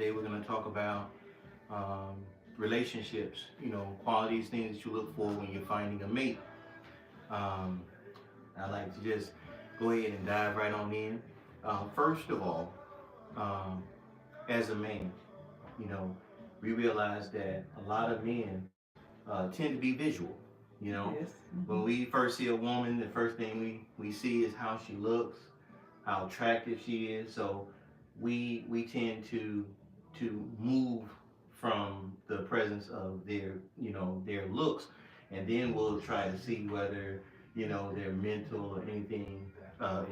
Today we're going to talk about um, relationships, qualities, things that you look for when you're finding a mate. Um, I like to just go ahead and dive right on in. First of all, um, as a man, you know, we realize that a lot of men tend to be visual. You know, Yes. when we first see a woman, the first thing we see is how she looks, how attractive she is. So we tend to move from the presence of their looks, and then we'll try to see whether their mental or anything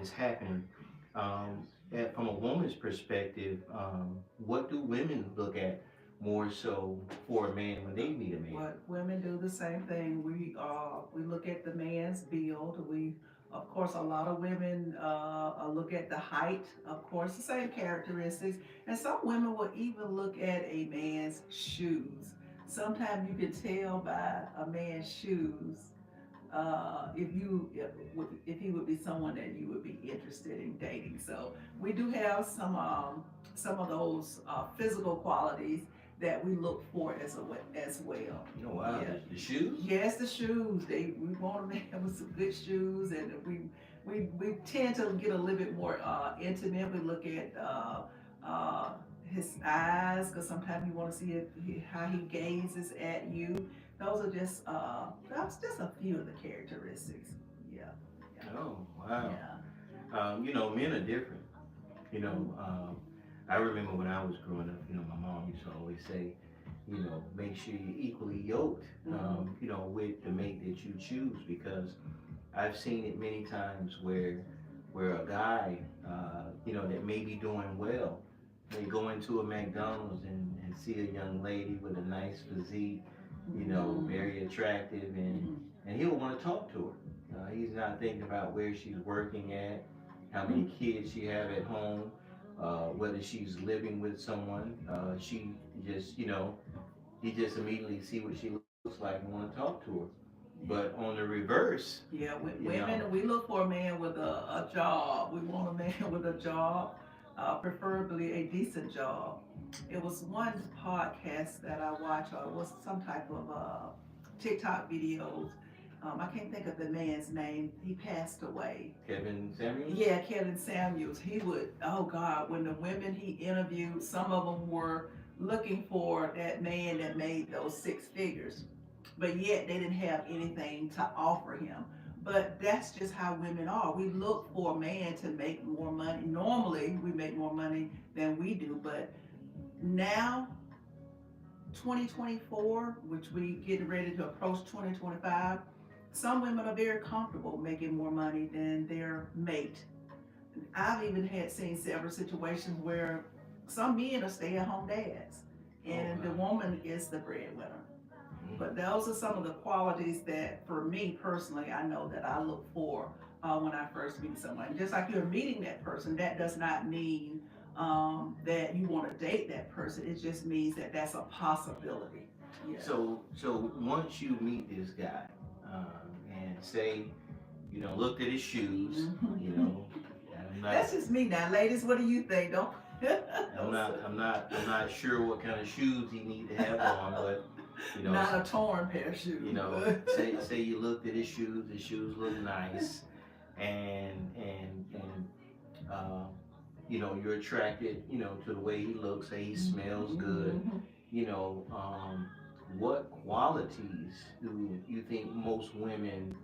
is happening. From a woman's perspective, what do women look at more so for a man when they meet a man? What women do the same thing. We look at the man's build. We of course a lot of women look at the height. Of course, the same characteristics, and some women will even look at a man's shoes. Sometimes you can tell by a man's shoes if he would be someone that you would be interested in dating. So we do have some of those physical qualities that we look for as well. Wow, Yeah. the shoes. Yes, the shoes. We want a man with some good shoes, and we tend to get a little bit more intimate. We look at his eyes because sometimes you want to see how he gazes at you. Those are just that's just a few of the characteristics. Yeah, yeah, Oh, wow. yeah. Men are different. You know, um, I remember when I was growing up, my mom used to always say, make sure you're equally yoked, with the mate that you choose, because I've seen it many times where a guy, that may be doing well, may go into a McDonald's and see a young lady with a nice physique, very attractive, and he'll want to talk to her. He's not thinking about where she's working at, how many kids she have at home, whether she's living with someone. She just, he just immediately see what she looks like and want to talk to her. But on the reverse, Yeah, with you know, women, we look for a man with a job. We want a man with a job, preferably a decent job. It was one podcast that I watched, or it was some type of TikTok videos. I can't think of the man's name. He passed away. Kevin Samuels. Yeah, Kevin Samuels. He would, oh God, when the women he interviewed, some of them were looking for that man that made those six figures, but yet they didn't have anything to offer him. But that's just how women are. We look for a man to make more money. Normally, we make more money than we do, but now 2024, which we getting ready to approach 2025, some women are very comfortable making more money than their mate. I've even had seen several situations where some men are stay-at-home dads, and the woman is the breadwinner. But those are some of the qualities that, for me personally, I know that I look for when I first meet someone. Just like you're meeting that person, that does not mean that you want to date that person. It just means that that's a possibility. Yeah. So once you meet this guy, and say, looked at his shoes, you know, I'm not, That's just me now, ladies. What do you think? Don't. I'm not sure what kind of shoes he need to have on, but Not a torn pair of shoes. say you looked at his shoes. His shoes look nice, and you're attracted, to the way he looks. Say he smells good. You know, what qualities do you think most women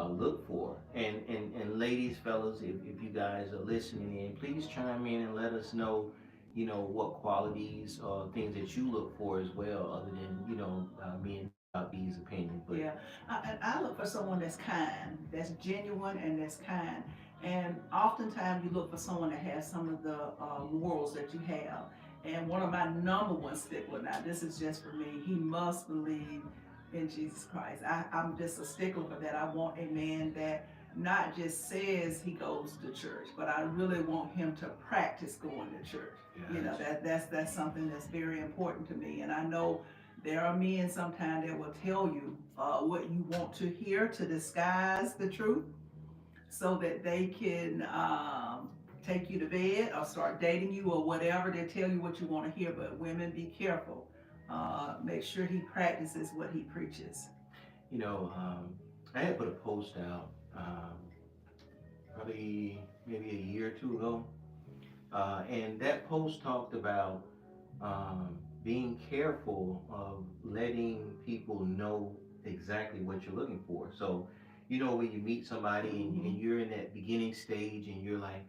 look for? And ladies, fellas, if you guys are listening in, please chime in and let us know, what qualities or things that you look for as well, other than, me and B's opinion. But Yeah, I look for someone that's kind, that's genuine, and that's kind. And oftentimes you look for someone that has some of the morals that you have. And one of my number one stickler, now this is just for me, he must believe in Jesus Christ. I'm just a stickler for that. I want a man that not just says he goes to church, but I really want him to practice going to church. yeah, You know, that's something that's very important to me. And I know there are men sometimes that will tell you what you want to hear to disguise the truth so that they can take you to bed or start dating you or whatever. They tell you what you want to hear, but women, be careful. Make sure he practices what he preaches. You know, I had put a post out probably maybe a year or two ago, and that post talked about being careful of letting people know exactly what you're looking for. So, when you meet somebody and you're in that beginning stage and you're like,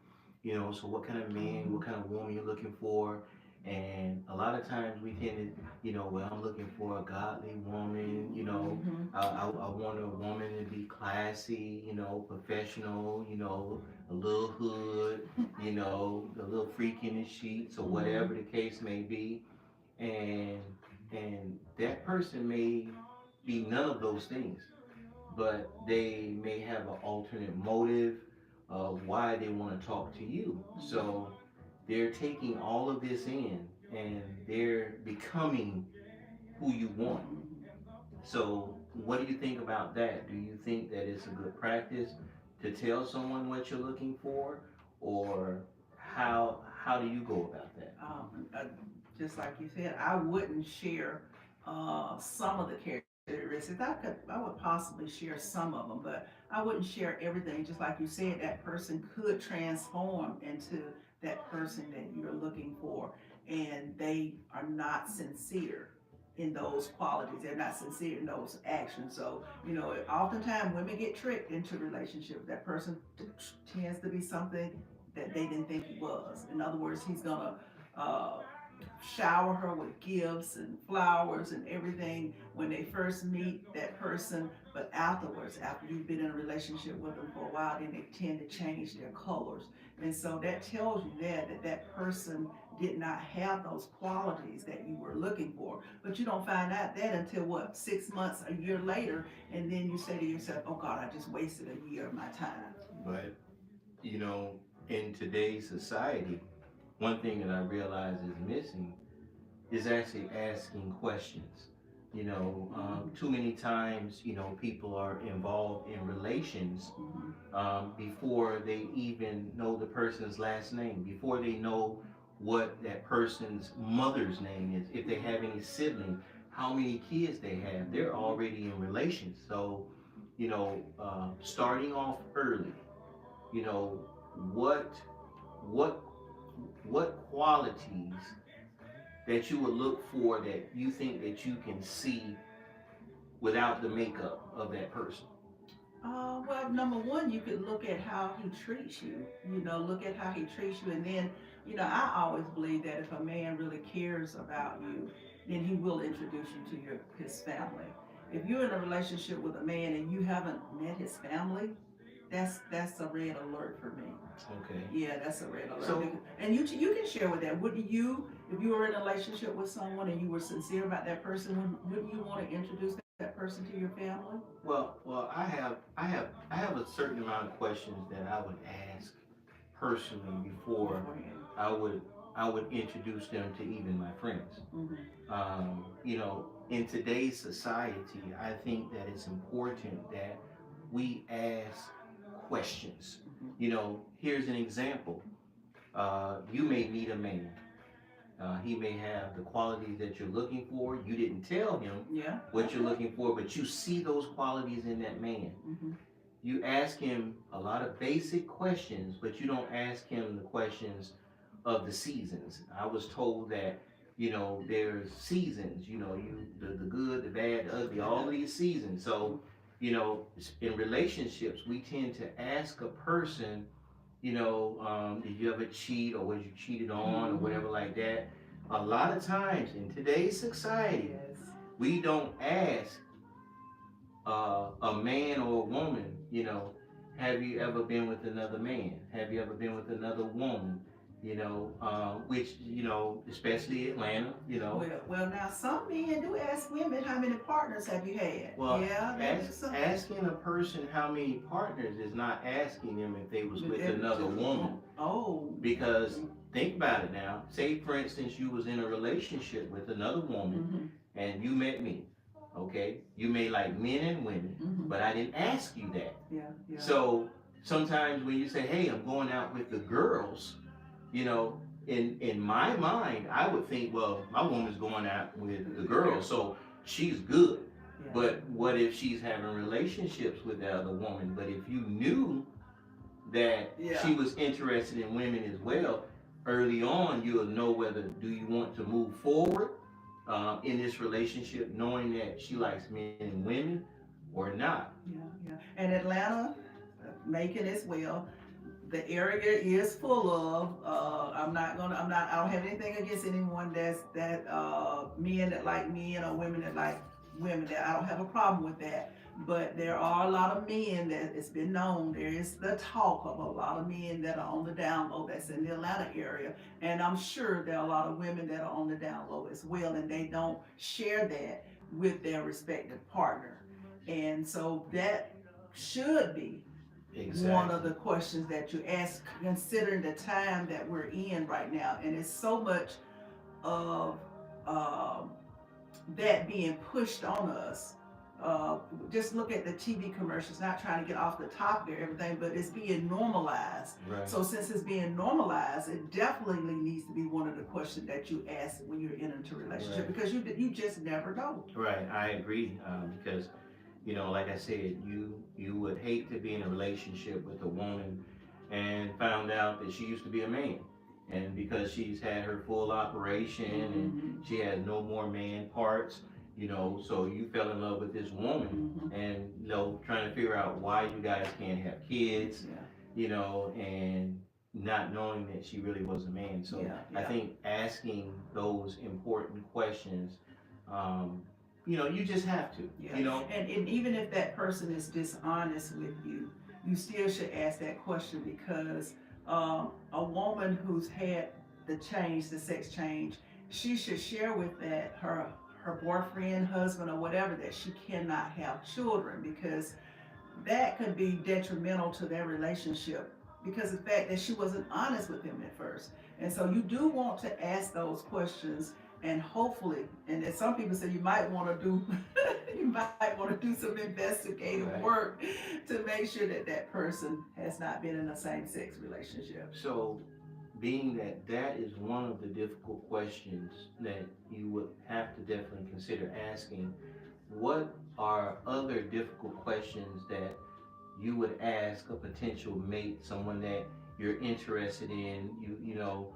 so what kind of man, what kind of woman you're looking for? And a lot of times we tend to, well, I'm looking for a godly woman, I want a woman to be classy, professional, a little hood, a little freak in the sheets or whatever the case may be. And that person may be none of those things, but they may have an alternate motive of why they want to talk to you. So they're taking all of this in and they're becoming who you want. So what do you think about that? Do you think that it's a good practice to tell someone what you're looking for, or how do you go about that? Just like you said, I wouldn't share some of the characteristics. I would possibly share some of them, but I wouldn't share everything. Just like you said, that person could transform into that person that you're looking for, and they are not sincere in those qualities. They're not sincere in those actions. So, oftentimes women get tricked into relationships. That person tends to be something that they didn't think he was. In other words, he's gonna uh, shower her with gifts and flowers and everything when they first meet that person, but afterwards, after you've been in a relationship with them for a while, then they tend to change their colors. And so that tells you that person did not have those qualities that you were looking for. But you don't find out that until what, 6 months, a year later, and then you say to yourself, oh God, I just wasted a year of my time. But in today's society, one thing that I realize is missing is actually asking questions. Too many times, people are involved in relations before they even know the person's last name, before they know what that person's mother's name is, if they have any siblings, how many kids they have. They're already in relations. So, starting off early, you know, what what what qualities that you would look for that you think that you can see without the makeup of that person? Well, number one, you could look at how he treats you. Look at how he treats you, and then, I always believe that if a man really cares about you, then he will introduce you to his family. If you're in a relationship with a man and you haven't met his family, that's a red alert for me. Okay. Yeah, that's a red alert. So, And you can share with that. Wouldn't you, if you were in a relationship with someone and you were sincere about that person, wouldn't you want to introduce that person to your family? well, I have a certain amount of questions that I would ask personally before Beforehand. I would introduce them to even my friends. In today's society, I think that it's important that we ask questions. Here's an example. You may meet a man. He may have the qualities that you're looking for. You didn't tell him Yeah. what you're looking for, but you see those qualities in that man. You ask him a lot of basic questions, but you don't ask him the questions of the seasons. I was told that, there's seasons, the good, the bad, the ugly, all these seasons. So, in relationships, we tend to ask a person, did you ever cheat or was you cheated on or whatever like that. A lot of times in today's society, Yes. we don't ask a man or a woman, have you ever been with another man? Have you ever been with another woman? Which, especially Atlanta, Well, now some men do ask women, how many partners have you had? Well, Yeah, asking a person how many partners is not asking them if they was with another woman. Oh. Because think about it now. Say, for instance, you was in a relationship with another woman and you met me. Okay, you may like men and women, but I didn't ask you that. Yeah. So sometimes when you say, hey, I'm going out with the girls, you know, in my mind, I would think, well, my woman's going out with the girls, so she's good. Yeah. But what if she's having relationships with the other woman? But if you knew that she was interested in women as well, early on, you'll know whether do you want to move forward in this relationship, knowing that she likes men and women, or not. Yeah. And Atlanta, Macon as well. The area is full of. I don't have anything against anyone men that like men or women that like women. That I don't have a problem with that. But there are a lot of men that it's been known. There is the talk of a lot of men that are on the down low that's in the Atlanta area. And I'm sure there are a lot of women that are on the down low as well, and they don't share that with their respective partner. And so that should be one of the questions that you ask, considering the time that we're in right now. And it's so much of that being pushed on us. Just look at the TV commercials, not trying to get off the topic or everything, but it's being normalized. Right. So since it's being normalized, it definitely needs to be one of the questions that you ask when you're into a relationship, Right. because you just never know. Right, I agree. Because, you know, like I said, you would hate to be in a relationship with a woman and found out that she used to be a man. And because she's had her full operation and she has no more man parts, you know, so you fell in love with this woman and, you know, trying to figure out why you guys can't have kids, you know, and not knowing that she really was a man. So I think asking those important questions, you know, you just have to, you know. And even if that person is dishonest with you, you still should ask that question, because a woman who's had the sex change, she should share with that her boyfriend, husband, or whatever, that she cannot have children, because that could be detrimental to their relationship, because of the fact that she wasn't honest with him at first. And so you do want to ask those questions, and hopefully, and as some people say, you might want to do some investigative work to make sure that that person has not been in a same-sex relationship. So, being that that is one of the difficult questions that you would have to definitely consider asking, what are other difficult questions that you would ask a potential mate, someone that you're interested in, you know,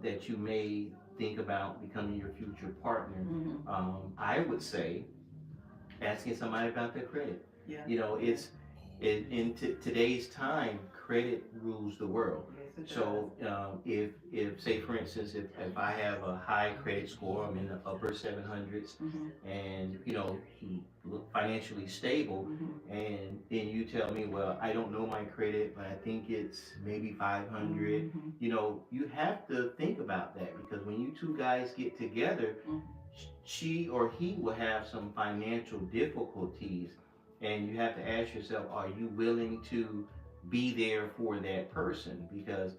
that you may think about becoming your future partner? I would say asking somebody about their credit. You know, in today's time, credit rules the world. So if say for instance, if I have a high credit score, I'm in the upper 700s, and you know, financially stable, and then you tell me, well, I don't know my credit, but I think it's maybe 500. You know, you have to think about that, because when you two guys get together, she or he will have some financial difficulties, and you have to ask yourself, are you willing to be there for that person? Because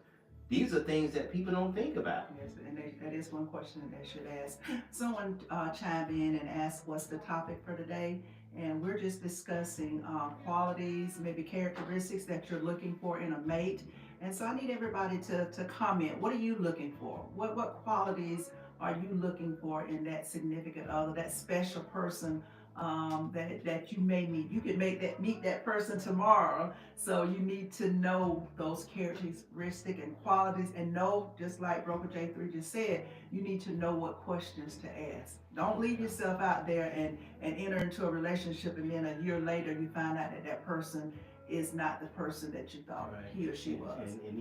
these are things that people don't think about. Yes, and that is one question that they should ask. Someone chimed in and asked, what's the topic for today? And we're just discussing qualities, maybe characteristics that you're looking for in a mate. And so I need everybody to comment. What are you looking for? What qualities are you looking for in that significant other, that special person that you may meet? You could meet that person tomorrow, so you need to know those characteristics and qualities, and know, just like Broker J3 just said, you need to know what questions to ask. Don't leave yourself out there and enter into a relationship, and then a year later you find out that person is not the person that you thought he or she was. And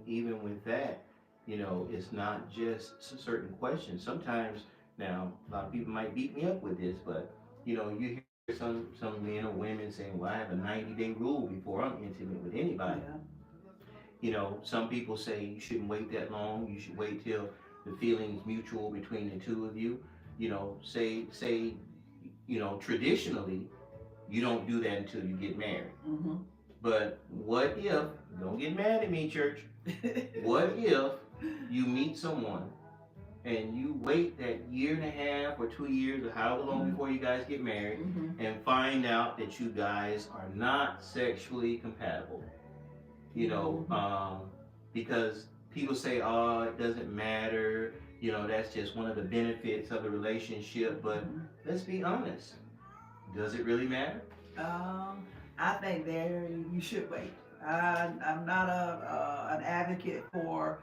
even with that, you know, it's not just certain questions. Sometimes, now a lot of people might beat me up with this, but you know, you hear some men or women saying, well, I have a 90-day rule before I'm intimate with anybody. You know, some people say you shouldn't wait that long. You should wait till the feeling's mutual between the two of you. You know, say, you know, traditionally, you don't do that until you get married. But what if, don't get mad at me, church, what if you meet someone and you wait that year and a half or 2 years or however long before you guys get married, and find out that you guys are not sexually compatible? you know, because people say, oh, it doesn't matter, you know, that's just one of the benefits of the relationship. But let's be honest, does it really matter? Um, I think there you should wait. I'm not an advocate for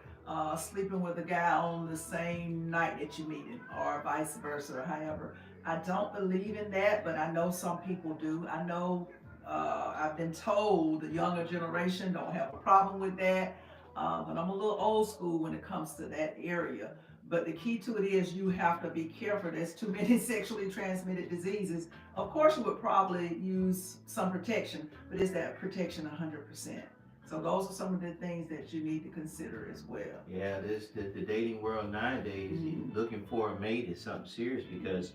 sleeping with a guy on the same night that you meet him, or vice versa, or however. I don't believe in that, but I know some people do. I know I've been told the younger generation don't have a problem with that, but I'm a little old school when it comes to that area. But the key to it is you have to be careful. There's too many sexually transmitted diseases. Of course, you would probably use some protection, but is that protection 100%? So those are some of the things that you need to consider as well. Yeah, the dating world nowadays, looking for a mate is something serious because,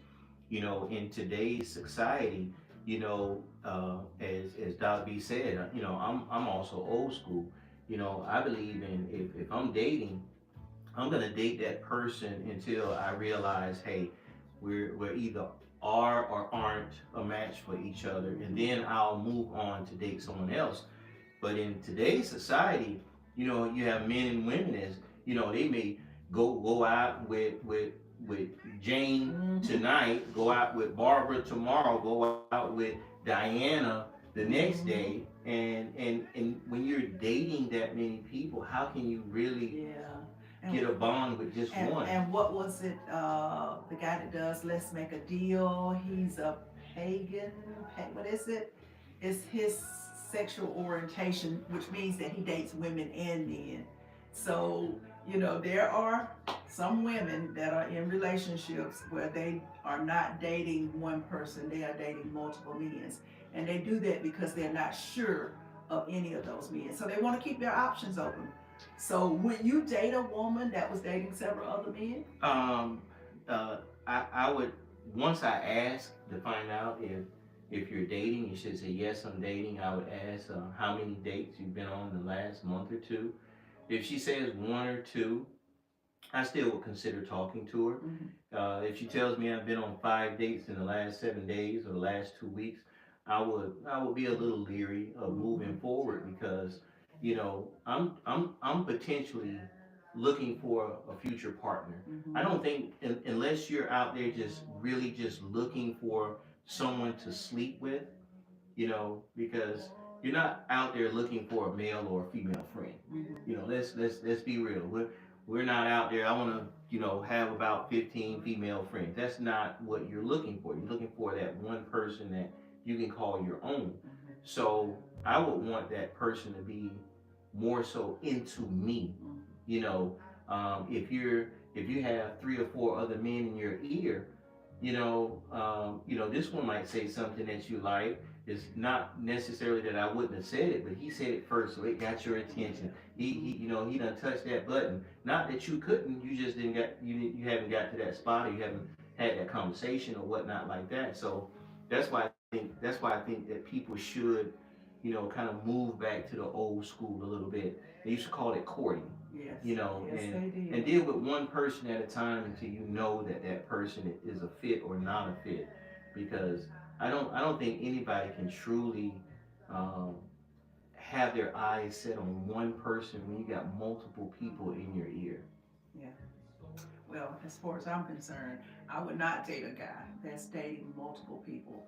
you know, in today's society, you know, as Doc B said, you know, I'm also old school. You know, I believe in if I'm dating, I'm gonna date that person until I realize, hey, we're either are or aren't a match for each other, and then I'll move on to date someone else. But in today's society, you know, you have men and women as, you know, they may go out with Jane tonight, go out with Barbara tomorrow, go out with Diana the next day, and when you're dating that many people, how can you really get a bond with just one? And what was it? The guy that does Let's Make a Deal. He's a pagan. What is it? It's his sexual orientation, which means that he dates women and men. So, you know, there are some women that are in relationships where they are not dating one person, they are dating multiple men. And they do that because they're not sure of any of those men. So they want to keep their options open. So would you date a woman that was dating several other men? I would, once I ask to find out if you're dating, you should say yes, I'm dating. I would ask how many dates you've been on in the last month or two. If she says one or two, I still would consider talking to her. If she tells me I've been on 5 dates in the last 7 days or the last 2 weeks, I would be a little leery of moving forward because, you know, I'm potentially looking for a future partner. I don't think unless you're out there just really just looking for someone to sleep with, you know, because you're not out there looking for a male or a female friend. You know, let's be real. We're not out there. I want to, you know, have about 15 female friends. That's not what you're looking for. You're looking for that one person that you can call your own. So I would want that person to be more so into me. You know, if you have 3 or 4 other men in your ear, you know, this one might say something that you like. It's not necessarily that I wouldn't have said it, but he said it first, so it got your attention. You know, he done touched that button. Not that you couldn't, you just didn't get, you haven't got to that spot, or you haven't had that conversation or whatnot like that. So that's why I think that people should, you know, kind of move back to the old school a little bit. They used to call it courting. Yes. You know, yes, and deal with one person at a time until you know that that person is a fit or not a fit, because I don't think anybody can truly have their eyes set on one person when you got multiple people in your ear. Yeah. Well, as far as I'm concerned, I would not date a guy that's dating multiple people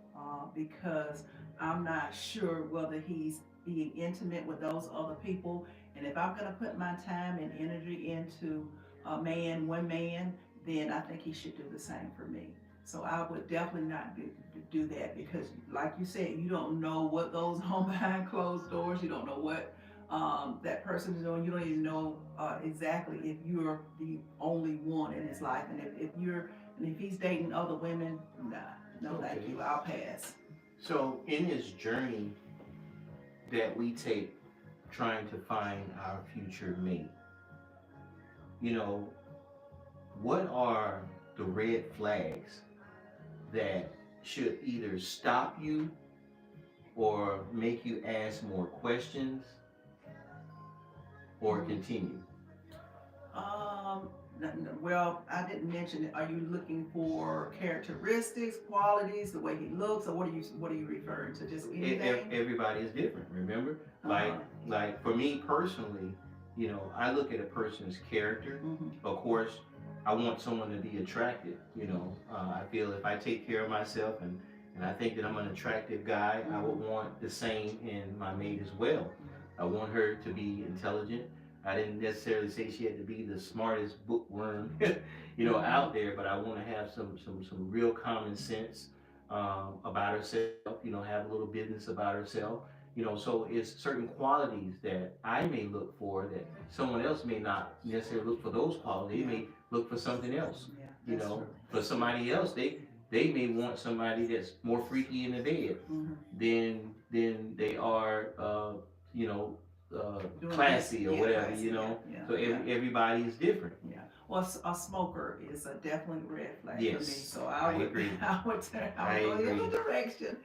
because I'm not sure whether he's being intimate with those other people. And if I'm going to put my time and energy into one man, then I think he should do the same for me. So I would definitely not do that because, like you said, you don't know what goes on behind closed doors. You don't know what that person is doing. You don't even know exactly if you're the only one in his life. And if he's dating other women, nah, no, okay. Thank you. I'll pass. So in this journey that we take trying to find our future mate, you know, what are the red flags that should either stop you or make you ask more questions or continue? Well, I didn't mention it. Are you looking for characteristics, qualities, the way he looks, or what are you referring to? Just anything? Everybody is different, remember? Like Like for me personally, I look at a person's character. Mm-hmm. Of course, I want someone to be attractive. I feel if I take care of myself and I think that I'm an attractive guy, I would want the same in my mate as well. I want her to be intelligent. I didn't necessarily say she had to be the smartest bookworm, out there, but I want to have some real common sense about herself. Have a little business about herself. So it's certain qualities that I may look for that someone else may not necessarily look for those qualities. They may look for something else. Yeah, You that's know, true. for somebody else, they may want somebody that's more freaky in the bed Mm-hmm. than they are, you know, Doing this, classy or yeah, whatever. classy, yeah, So yeah. everybody is different. Yeah. Well, a smoker is a definitely red flag for me. Yes, So I I would, agree. I would go the agree. other direction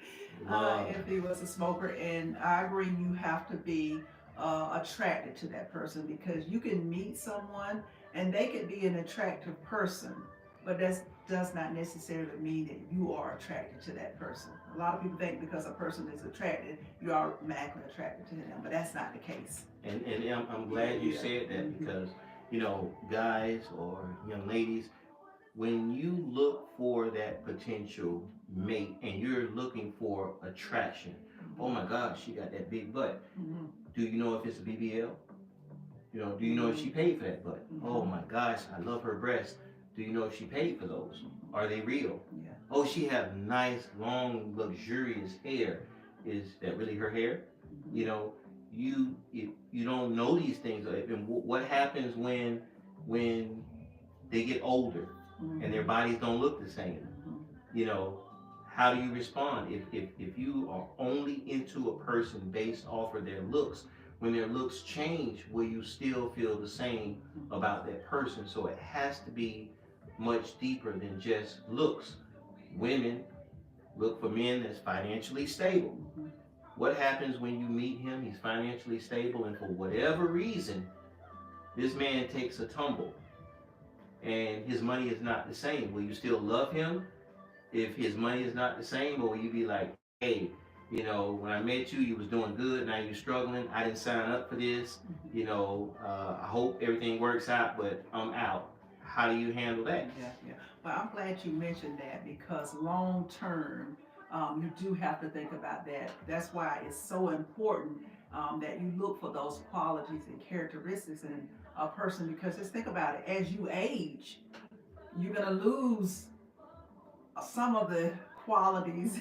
Love. if he was a smoker. And I agree, you have to be attracted to that person because you can meet someone and they could be an attractive person, but that does not necessarily mean that you are attracted to that person. A lot of people think because a person is attracted, you are automatically attracted to them, but that's not the case. And I'm glad you said that because guys or young ladies, when you look for that potential mate and you're looking for attraction, oh my gosh, she got that big butt. Mm-hmm. Do you know if it's a BBL? Do you know if she paid for that butt? Oh my gosh, I love her breasts. Do you know if she paid for those? Are they real? Yeah. Oh, she have nice, long, luxurious hair. Is that really her hair? You know, you don't know these things. And what happens when they get older and their bodies don't look the same? You know, how do you respond if you are only into a person based off of their looks? When their looks change, will you still feel the same about that person? So it has to be much deeper than just looks. Women look for men that's financially stable. What happens when you meet him? He's financially stable, and for whatever reason, this man takes a tumble and his money is not the same. Will you still love him if his money is not the same, or will you be like, hey, when I met you, you was doing good. Now you're struggling. I didn't sign up for this. I hope everything works out, but I'm out. How do you handle that? Yeah, yeah. Well, I'm glad you mentioned that because long term, you do have to think about that. That's why it's so important that you look for those qualities and characteristics in a person because just think about it. As you age, you're gonna lose some of the qualities,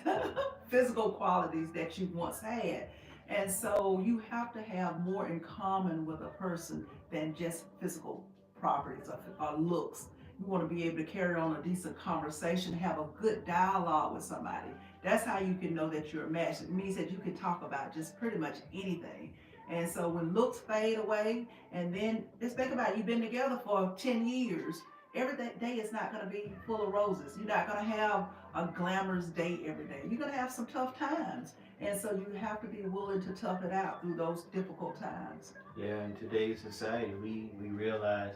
physical qualities that you once had. And so you have to have more in common with a person than just physical properties or looks. You want to be able to carry on a decent conversation, have a good dialogue with somebody. That's how you can know that you're a match. It means that you can talk about just pretty much anything. And so when looks fade away, and then just think about it, you've been together for 10 years, every day is not going to be full of roses. You're not going to have a glamorous day every day. You're going to have some tough times. And so you have to be willing to tough it out through those difficult times. Yeah, in today's society, we realize,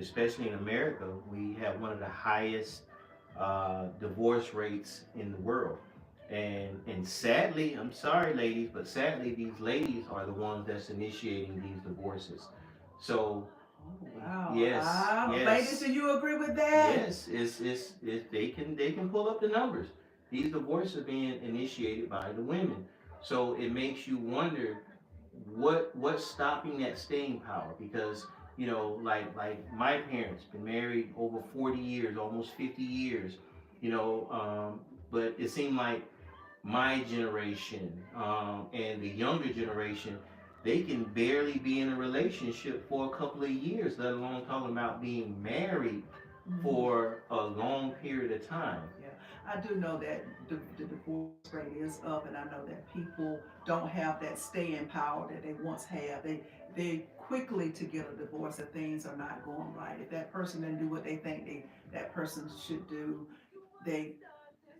especially in America, we have one of the highest divorce rates in the world. And sadly, I'm sorry, ladies, but sadly, these ladies are the ones that's initiating these divorces. So Wow. yes, Ladies, do you agree with that? yes, it's they can pull up the numbers. These divorces are being initiated by the women. So it makes you wonder what's stopping that staying power because like my parents been married over 40 years, almost 50 years, but it seemed like my generation and the younger generation, they can barely be in a relationship for a couple of years, let alone talking about being married for a long period of time. Yeah, I do know that the divorce rate is up, and I know that people don't have that staying power that they once had. They quickly to get a divorce if things are not going right. If that person didn't do what they think that person should do, they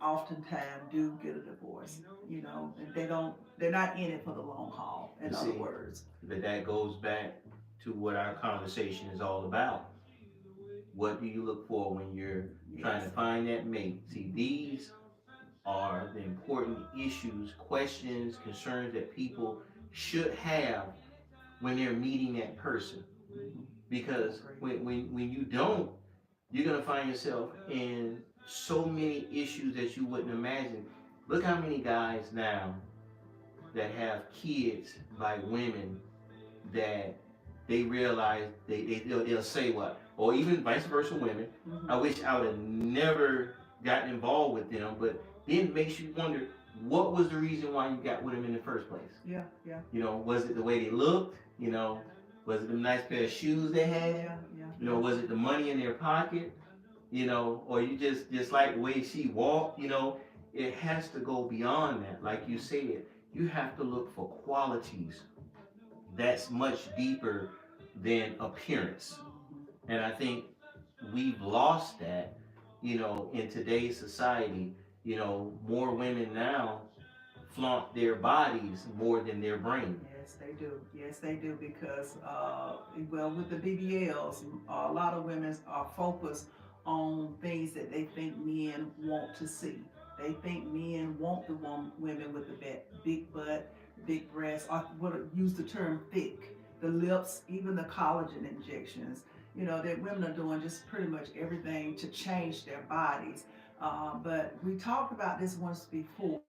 oftentimes do get a divorce. And they're not in it for the long haul. In other words, but that goes back to what our conversation is all about. What do you look for when you're trying to find that mate? See, these are the important issues, questions, concerns that people should have when they're meeting that person. Mhm. Because when you don't, you're gonna find yourself in so many issues that you wouldn't imagine. Look how many guys now that have kids by women that they realize they'll say what, or even vice versa women. Mhm. I wish I would have never gotten involved with them, but then it makes you wonder what was the reason why you got with them in the first place. Yeah, yeah, You know, was it the way they looked? You know, was it the nice pair of shoes they had? yeah, yeah. You know, was it the money in their pocket? You know, or you just like the way she walked? You know, it has to go beyond that. Like you said, you have to look for qualities that's much deeper than appearance. And I think we've lost that, you know, in today's society. You know, more women now flaunt their bodies more than their brain. Yes, they do. Yes, they do because, well, with the BBLs, a lot of women are focused on things that they think men want to see. They think men want the women with the big butt, big breasts, or would use the term thick, the lips, even the collagen injections. You know, that women are doing just pretty much everything to change their bodies. But we talked about this once before.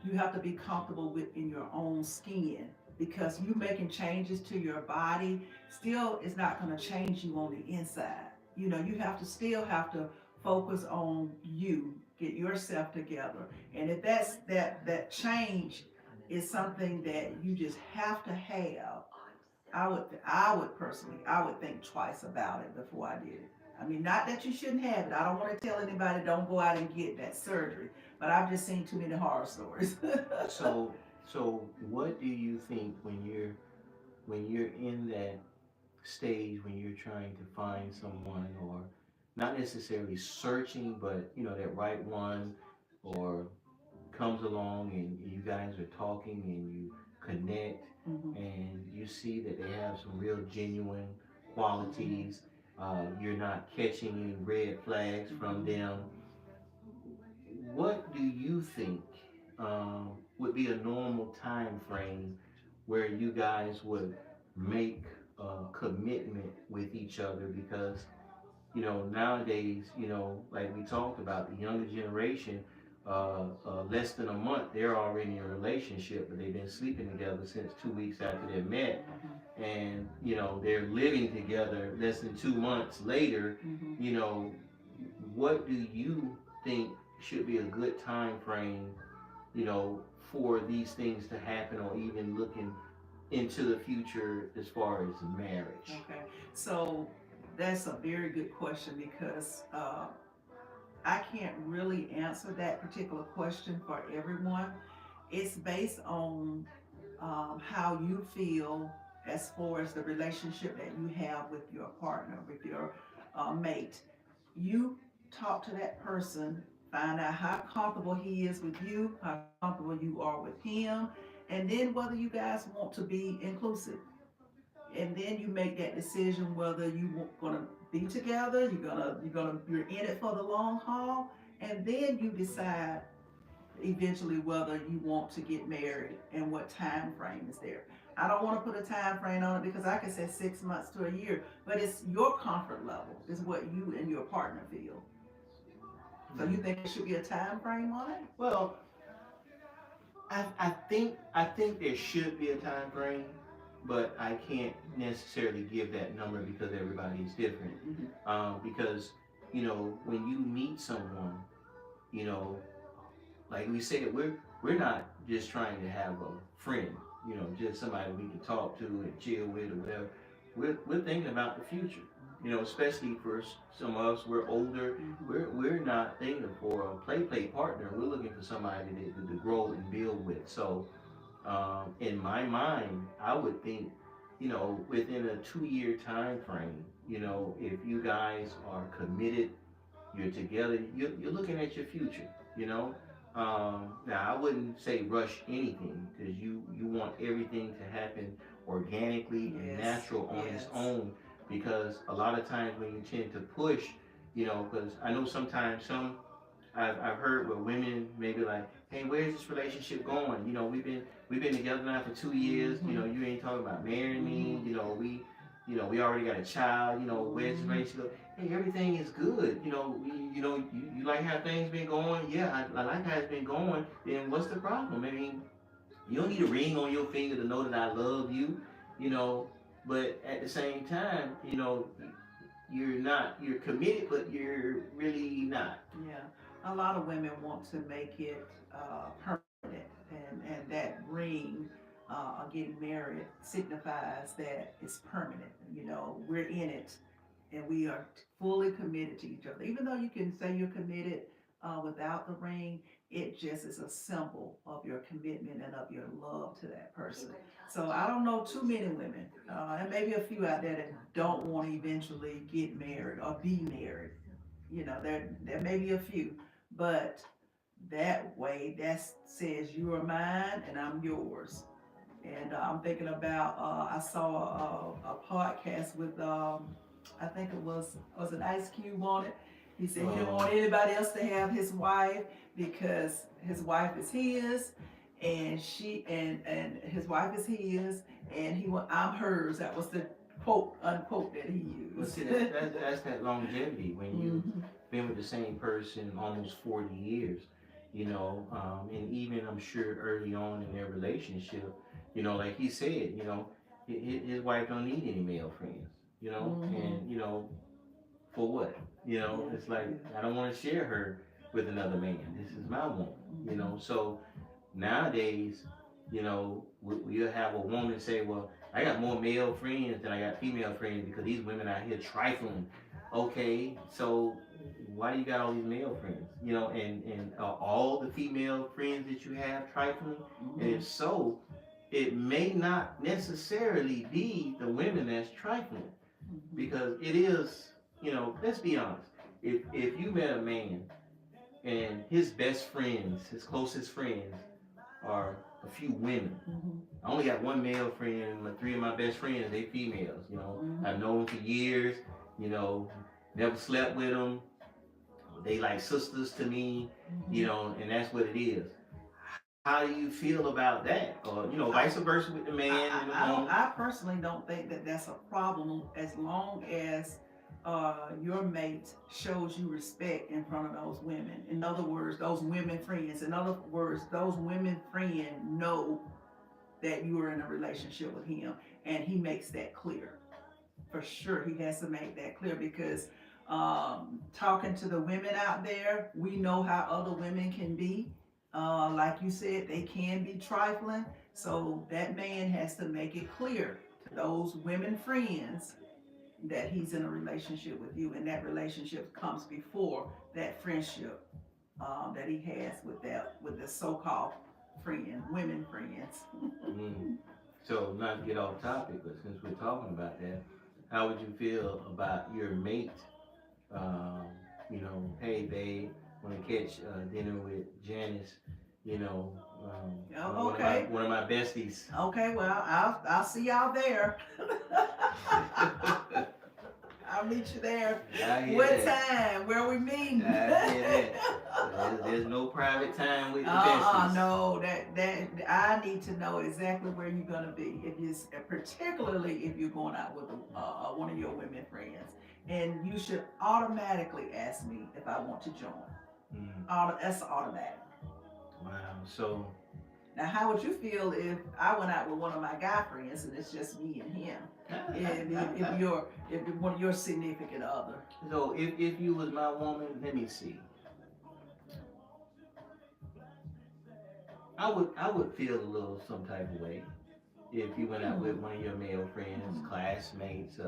You have to be comfortable within your own skin because you making changes to your body still is not going to change you on the inside. You know, you have to still have to focus on you, get yourself together. And if that change is something that you just have to have, I would personally, I would think twice about it before I did it. I mean, not that you shouldn't have it. I don't want to tell anybody don't go out and get that surgery, but I've just seen too many horror stories. So, so what do you think when you're in that stage when you're trying to find someone, or not necessarily searching, but you know that right one, or comes along and you guys are talking and you connect Mhm. and you see that they have some real genuine qualities. You're not catching any red flags from them. What do you think would be a normal time frame where you guys would make a commitment with each other? Because you know, nowadays, you know, like we talked about, the younger generation, less than a month, they're already in a relationship, but they've been sleeping together since 2 weeks after they met. And, you know, they're living together less than 2 months later. Mhm. You know, what do you think should be a good time frame, you know, for these things to happen, or even looking into the future as far as marriage? Okay, so that's a very good question because I can't really answer that particular question for everyone. It's based on how you feel as far as the relationship that you have with your partner, with your mate. You talk to that person, find out how comfortable he is with you, how comfortable you are with him, and then whether you guys want to be inclusive. And then you make that decision whether you gonna be together, you're in it for the long haul, and then you decide eventually whether you want to get married and what time frame is there. I don't want to put a time frame on it because I can say 6 months to a year, but it's your comfort level, is what you and your partner feel. So you think it should be a time frame on it? Well, I think there should be a time frame, but I can't necessarily give that number because everybody's different. Mm-hmm. Because you know when you meet someone, you know, like we said, we're not just trying to have a friend, you know, just somebody we can talk to and chill with or whatever. We're thinking about the future, you know, especially for some of us, we're older. We're not thinking for a play partner. We're looking for somebody to grow and build with. So in my mind, I would think, you know, within a 2 year time frame, you know, if you guys are committed, you're together, you're looking at your future, you know. Now, I wouldn't say rush anything because you want everything to happen organically and Yes, natural on its yes. own. Because a lot of times when you tend to push, you know, because I know sometimes I've heard where women maybe like, hey, where's this relationship going? You know, we've been together now for 2 years. You know, you ain't talking about marrying me. We already got a child. You know, where's this relationship? Hey, everything is good. You like how things been going. Yeah, I like how it's been going. Then what's the problem? I mean, you don't need a ring on your finger to know that I love you. You know, but at the same time, you're committed, but you're really not. Yeah, a lot of women want to make it permanent, and that ring, getting married, signifies that it's permanent. You know, we're in it, and we are fully committed to each other. Even though you can say you're committed without the ring, it just is a symbol of your commitment and of your love to that person. So I don't know too many women, and maybe a few out there that don't want to eventually get married or be married. You know, there may be a few, but that way that says you are mine and I'm yours. And I'm thinking about I saw a podcast with I think it was an Ice Cube on it. He said he didn't want anybody else to have his wife because his wife is his, and and his wife is his, and I'm hers. That was the quote unquote that he Well, used. see, that's that longevity when you've been with the same person almost 40 years, and even I'm sure early on in their relationship, like he said, his wife don't need any male friends, and, for what? It's like, I don't want to share her with another man. This is my woman, so nowadays, you'll have a woman say, well, I got more male friends than I got female friends because these women out here trifling. Okay, so why do you got all these male friends? And all the female friends that you have trifling? And if so, it may not necessarily be the women that's trifling because it is, let's be honest. If you met a man and his best friends, his closest friends, are a few women. I only got one male friend. My three of my best friends, they females. I've known them for years. Never slept with them. They like sisters to me. And that's what it is. How do you feel about that? Or vice versa with the man and the woman. I personally don't think that that's a problem as long as your mate shows you respect in front of those women. In other words, those women friends. In other words, those women friends know that you are in a relationship with him, and he makes that clear. For sure, he has to make that clear because talking to the women out there, we know how other women can be. Like you said, they can be trifling. So that man has to make it clear to those women friends that he's in a relationship with you, and that relationship comes before that friendship that he has with the so-called women friends. So not to get off topic, but since we're talking about that, how would you feel about your mate? Hey babe, want to catch dinner with Janice? Okay. One of my besties. Okay, well, I'll see y'all there. I'll meet you there. What time? Where we meeting? There's no private time with the besties. No, that I need to know exactly where you're gonna be. Particularly if you're going out with one of your women friends, and you should automatically ask me if I want to join. That's automatic. Wow. So. Now, how would you feel if I went out with one of my guy friends and it's just me and him? if you're one of your significant other. So if you was my woman, let me see. I would feel a little some type of way if you went out with one of your male friends, classmates,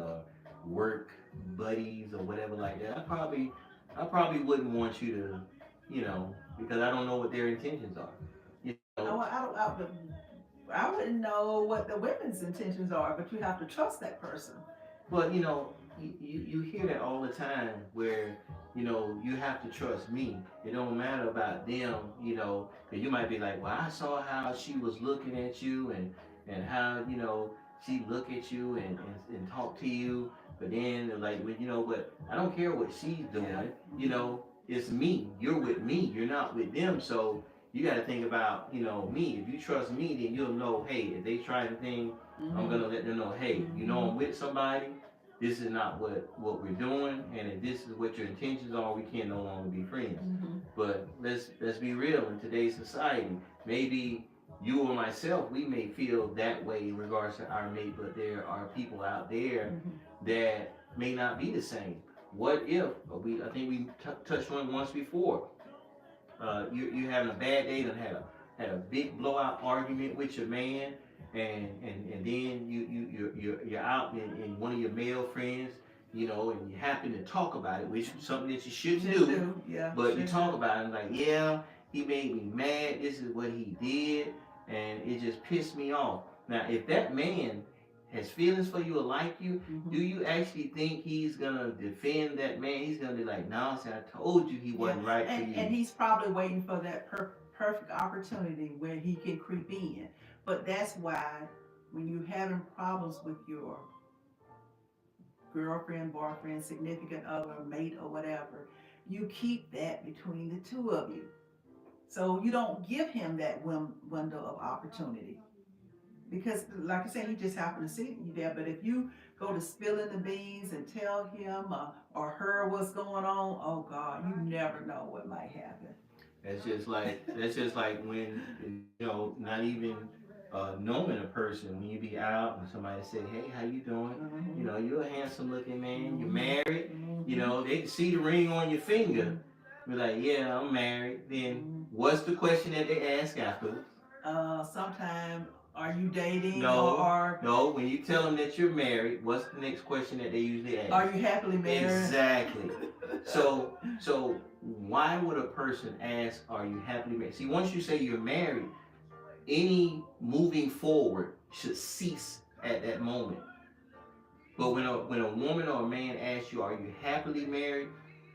work buddies, or whatever like that. I probably wouldn't want you to, because I don't know what their intentions are. I wouldn't know what the women's intentions are, but you have to trust that person. Well, you hear that all the time where, you have to trust me. It don't matter about them, because you might be like, well, I saw how she was looking at you and how, she look at you and talk to you. But then, like, but I don't care what she's doing, it's me. You're with me. You're not with them. So you got to think about, me. If you trust me, then you'll know, hey, if they try anything, I'm gonna let them know, hey, I'm with somebody. This is not what we're doing, and if this is what your intentions are, we can no longer be friends. But let's be real. In today's society, maybe you or myself, we may feel that way in regards to our mate, but there are people out there that may not be the same. What if I think we touched on it once before. You having a bad day and had a big blowout argument with your man, and then you're out in one of your male friends, and you happen to talk about it, which is something that you shouldn't do. Yeah, but you talk about it and like, yeah, he made me mad. This is what he did, and it just pissed me off. Now, if that man has feelings for you or like you, do you actually think he's gonna defend that man? He's gonna be like, no, see, I told you he wasn't right for you. And he's probably waiting for that perfect opportunity where he can creep in. But that's why when you're having problems with your girlfriend, boyfriend, significant other, mate, or whatever, you keep that between the two of you. So you don't give him that window of opportunity. Because, like I said, he just happened to see you there. But if you go to spilling the beans and tell him or her what's going on, oh God, you never know what might happen. That's just like when not even knowing a person, when you be out and somebody say, hey, how you doing? You're a handsome looking man. You're married. They can see the ring on your finger. Be like, yeah, I'm married. Then what's the question that they ask afterwards? Sometime, are you dating? No. When you tell them that you're married, what's the next question that they usually ask? Are you happily married? Exactly. So why would a person ask, are you happily married? See, once you say you're married, any moving forward should cease at that moment. But when a woman or a man asks you, are you happily married?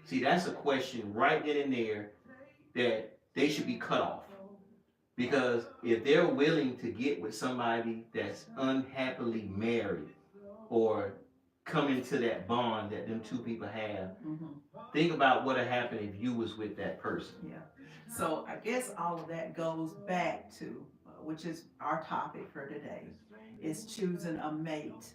See, that's a question right then and there that they should be cut off. Because if they're willing to get with somebody that's unhappily married or come into that bond that them two people have, think about what would happen if you was with that person. Yeah. So I guess all of that goes back to, which is our topic for today, is choosing a mate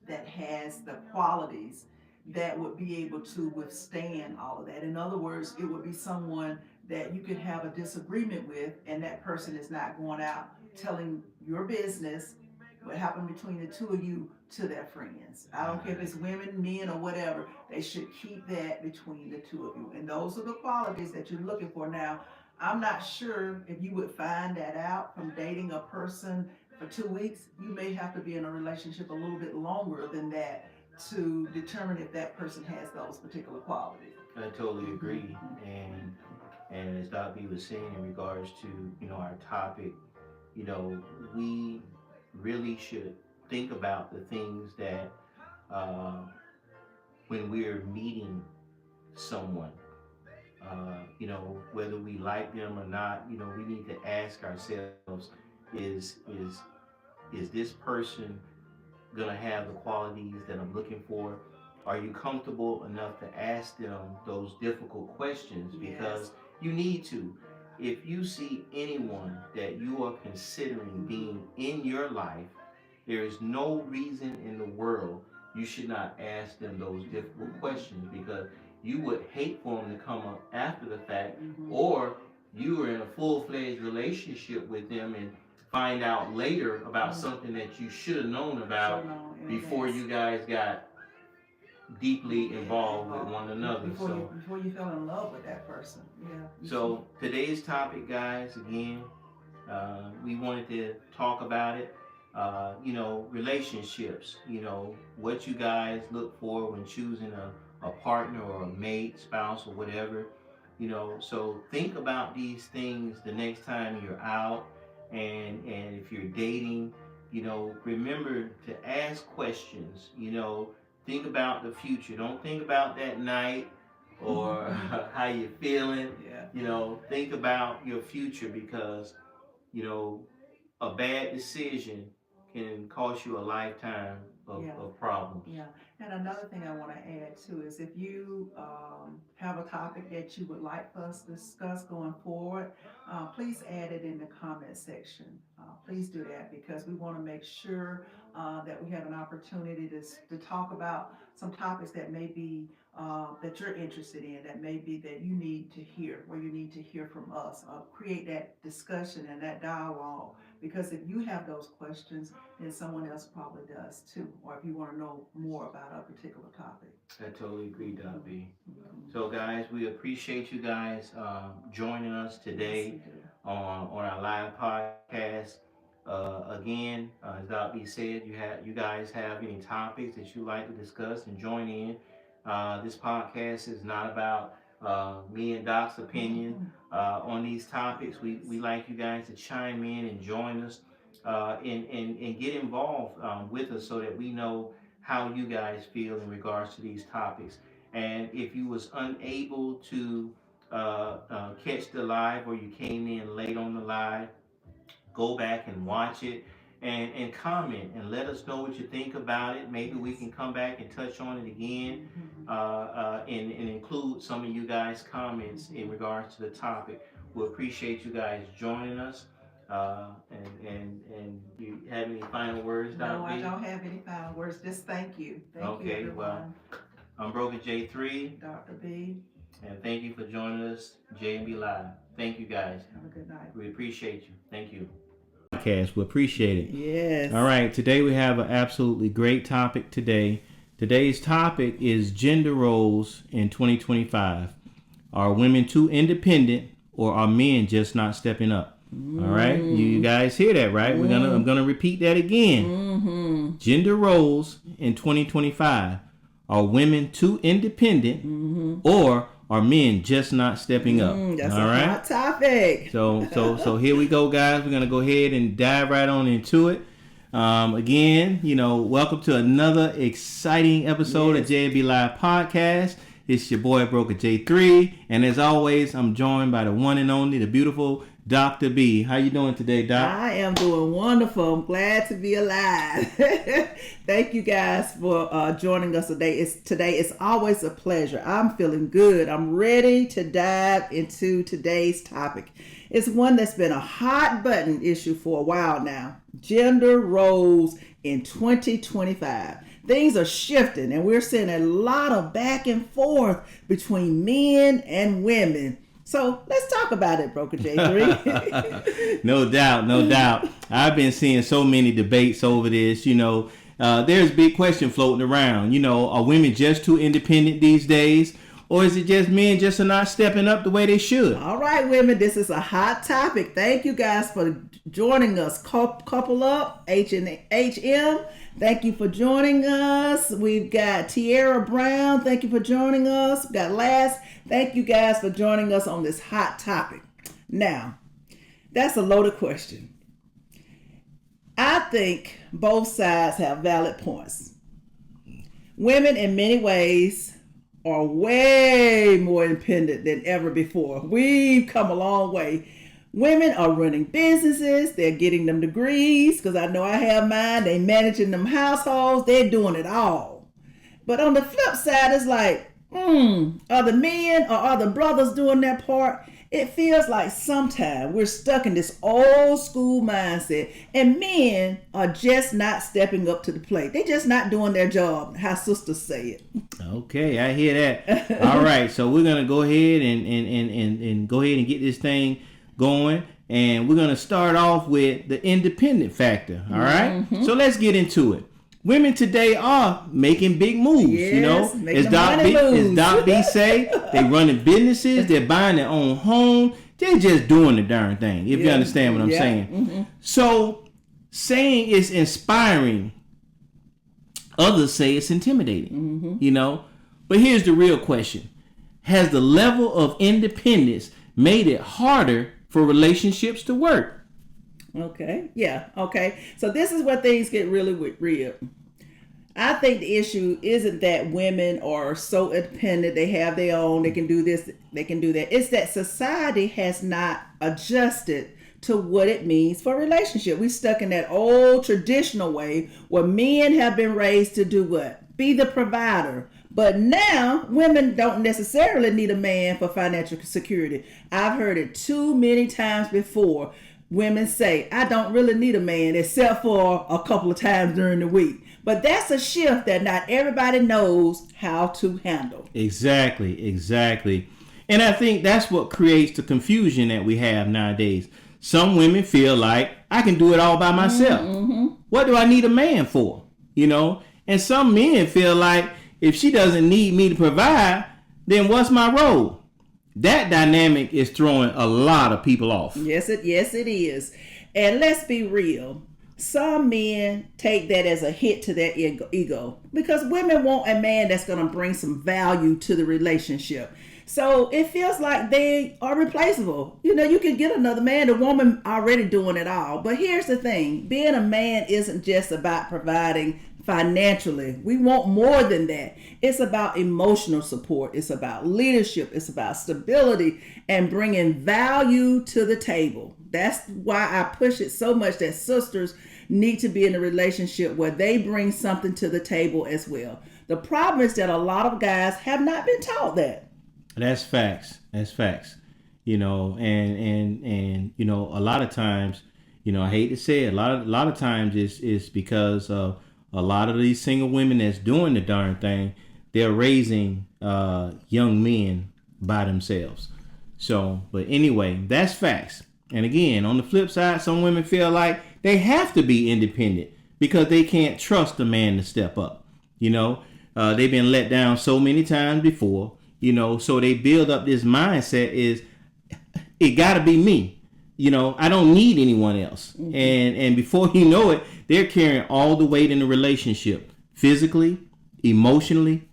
that has the qualities that would be able to withstand all of that. In other words, it would be someone that you could have a disagreement with, and that person is not going out telling your business, what happened between the two of you, to their friends. I don't care if it's women, men, or whatever. They should keep that between the two of you. And those are the qualities that you're looking for. Now, I'm not sure if you would find that out from dating a person for 2 weeks. You may have to be in a relationship a little bit longer than that to determine if that person has those particular qualities. I totally agree. And as Dr. B was saying in regards to, our topic, we really should think about the things that when we're meeting someone, whether we like them or not, we need to ask ourselves, is this person gonna have the qualities that I'm looking for? Are you comfortable enough to ask them those difficult questions? Because you need to. If you see anyone that you are considering being in your life, there is no reason in the world you should not ask them those difficult questions, because you would hate for them to come up after the fact, or you are in a full-fledged relationship with them and find out later about something that you should have known about before you guys got deeply involved with one another. Before you fell in love with that person. Yeah. So today's topic, guys, again, we wanted to talk about it. Relationships. What you guys look for when choosing a partner or a mate, spouse, or whatever. So think about these things the next time you're out, and if you're dating. Remember to ask questions. Think about the future. Don't think about that night or how you're feeling. Think about your future, because a bad decision can cost you a lifetime of problems. Yeah, and another thing I want to add too is if you have a topic that you would like for us to discuss going forward, please add it in the comment section. Please do that because we want to make sure that we have an opportunity to talk about some topics that may be that you're interested in, that may be that you need to hear, where you need to hear from us. Create that discussion and that dialogue because if you have those questions, then someone else probably does too, or if you want to know more about a particular topic. I totally agree, Dr. B. So, guys, we appreciate you guys joining us today on our live podcast. Again, as Dr. B said, you guys have any topics that you like to discuss and join in. This podcast is not about me and Doc's opinion on these topics. We like you guys to chime in and join us and get involved with us so that we know how you guys feel in regards to these topics. And if you was unable to catch the live or you came in late on the live, go back and watch it and comment and let us know what you think about it. Maybe we can come back and touch on it again and include some of you guys' comments in regards to the topic. We appreciate you guys joining us. And you have any final words, Dr. No, B? I don't have any final words. Just thank you. Thank you, everyone. Well, I'm Broken J3. Dr. B. And thank you for joining us, J&B Live. Thank you, guys. Have a good night. We appreciate you. Thank you. Podcast. We appreciate it. Yes. All right. Today we have an absolutely great topic today. Today's topic is gender roles in 2025. Are women too independent or are men just not stepping up? All right, you guys hear that, right? I'm gonna repeat that again. Gender roles in 2025: are women too independent, or are men just not stepping up? That's all right. Hot topic. So here we go, guys. We're gonna go ahead and dive right on into it. Again, welcome to another exciting episode of J&B Live Podcast. It's your boy Broker J3, and as always, I'm joined by the one and only, the beautiful Dr. B. How you doing today, Doc? I am doing wonderful. I'm glad to be alive. Thank you guys for joining us today. It's always a pleasure. I'm feeling good. I'm ready to dive into today's topic. It's one that's been a hot button issue for a while now. Gender roles in 2025. Things are shifting and we're seeing a lot of back and forth between men and women. So let's talk about it, Broker J3. No doubt. I've been seeing so many debates over this. There's a big question floating around. Are women just too independent these days? Or is it just men just are not stepping up the way they should? All right, women, this is a hot topic. Thank you guys for joining us. Couple Up, HM. Thank you for joining us. We've got Tierra Brown. Thank you for joining us. We've got Lass. Thank you guys for joining us on this hot topic. Now, that's a loaded question. I think both sides have valid points. Women in many ways are way more independent than ever before. We've come a long way. Women are running businesses. They're getting them degrees, because I know I have mine. They're managing them households. They're doing it all. But on the flip side, it's like, are the men or are the brothers doing their part? It feels like sometimes we're stuck in this old school mindset and men are just not stepping up to the plate. They're just not doing their job, how sisters say it. Okay, I hear that. All right, so we're going to go ahead and go ahead and get this thing going. And we're going to start off with the independent factor. All right, so let's get into it. Women today are making big moves, yes, as Doc B say, they running businesses, they're buying their own home, they're just doing the darn thing, if you understand what I'm saying. So saying it's inspiring, others say it's intimidating, But here's the real question. Has the level of independence made it harder for relationships to work? Okay. So this is where things get really real. I think the issue isn't that women are so independent, they have their own, they can do this, they can do that. It's that society has not adjusted to what it means for a relationship. We stuck in that old traditional way where men have been raised to do what? Be the provider. But now women don't necessarily need a man for financial security. I've heard it too many times before. Women say, I don't really need a man except for a couple of times during the week. But that's a shift that not everybody knows how to handle. Exactly. And I think that's what creates the confusion that we have nowadays. Some women feel like I can do it all by myself. Mm-hmm. What do I need a man for? And some men feel like if she doesn't need me to provide, then what's my role? That dynamic is throwing a lot of people off. Yes, it is. And let's be real. Some men take that as a hit to their ego because women want a man that's going to bring some value to the relationship. So it feels like they are replaceable. You can get another man, the woman already doing it all. But here's the thing. Being a man isn't just about providing financially. We want more than that. It's about emotional support. It's about leadership. It's about stability and bringing value to the table. That's why I push it so much that sisters need to be in a relationship where they bring something to the table as well. The problem is that a lot of guys have not been taught that. That's facts. And a lot of times, I hate to say it, a lot of times it's because of a lot of these single women that's doing the darn thing. They're raising young men by themselves. But anyway, that's facts. And again, on the flip side, some women feel like they have to be independent because they can't trust a man to step up. They've been let down so many times before. So they build up this mindset is it got to be me. I don't need anyone else. Mm-hmm. And before you know it, they're carrying all the weight in the relationship, physically, emotionally,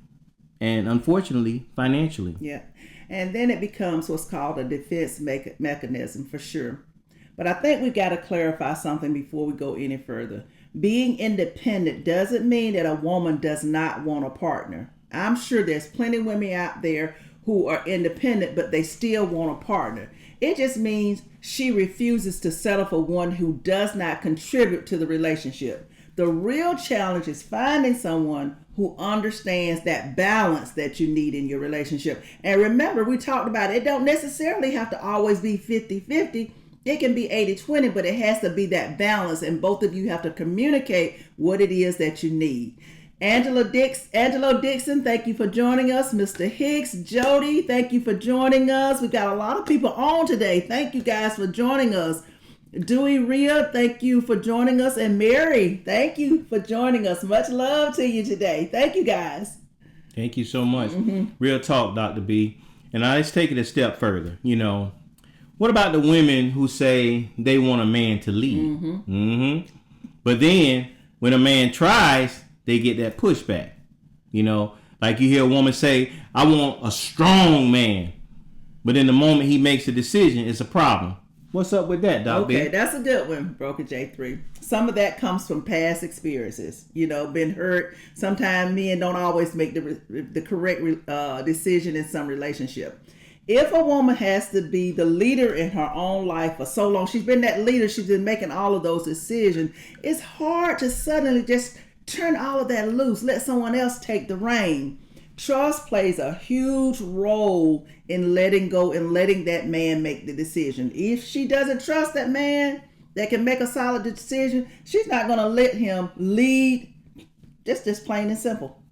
and unfortunately, financially. Yeah. And then it becomes what's called a defense mechanism for sure. But I think we've got to clarify something before we go any further. Being independent doesn't mean that a woman does not want a partner. I'm sure there's plenty of women out there who are independent, but they still want a partner. It just means she refuses to settle for one who does not contribute to the relationship. The real challenge is finding someone who understands that balance that you need in your relationship. And remember, we talked about it don't necessarily have to always be 50-50. It can be 80-20, but it has to be that balance. And both of you have to communicate what it is that you need. Angelo Dixon, thank you for joining us. Mr. Hicks, Jody, thank you for joining us. We've got a lot of people on today. Thank you guys for joining us. Dewey Rhea, thank you for joining us. And Mary, thank you for joining us. Much love to you today. Thank you guys. Thank you so much. Mm-hmm. Real talk, Dr. B. And let's take it a step further. What about the women who say they want a man to lead? Mm-hmm. Mm-hmm. But then when a man tries, they get that pushback. Like you hear a woman say, I want a strong man. But in the moment he makes a decision, it's a problem. What's up with that, Doc? Okay, that's a good one, Broker J3. Some of that comes from past experiences. Been hurt. Sometimes men don't always make the correct decision in some relationship. If a woman has to be the leader in her own life for so long, she's been that leader, she's been making all of those decisions, it's hard to suddenly just turn all of that loose, let someone else take the reign. Trust plays a huge role in letting go and letting that man make the decision. If she doesn't trust that man that can make a solid decision, she's not going to let him lead. Just plain and simple.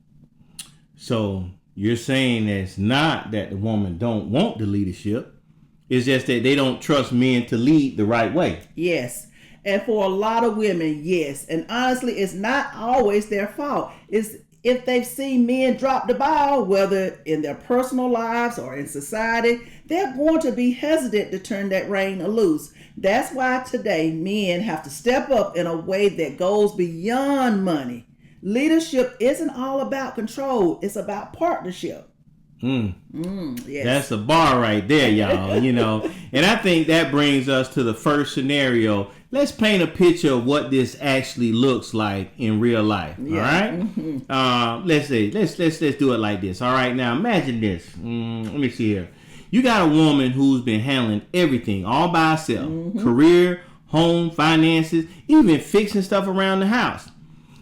So you're saying it's not that the woman don't want the leadership. It's just that they don't trust men to lead the right way. Yes. And for a lot of women, yes. And honestly, it's not always their fault. It's if they've seen men drop the ball, whether in their personal lives or in society, they're going to be hesitant to turn that rein loose. That's why today men have to step up in a way that goes beyond money. Leadership isn't all about control. It's about partnership. Yes. That's a bar right there, y'all. And I think that brings us to the first scenario. Let's paint a picture of what this actually looks like in real life. Yeah. All right. Mm-hmm. Let's do it like this. All right. Now imagine this. Let me see here. You got a woman who's been handling everything all by herself. Career, home, finances, even fixing stuff around the house.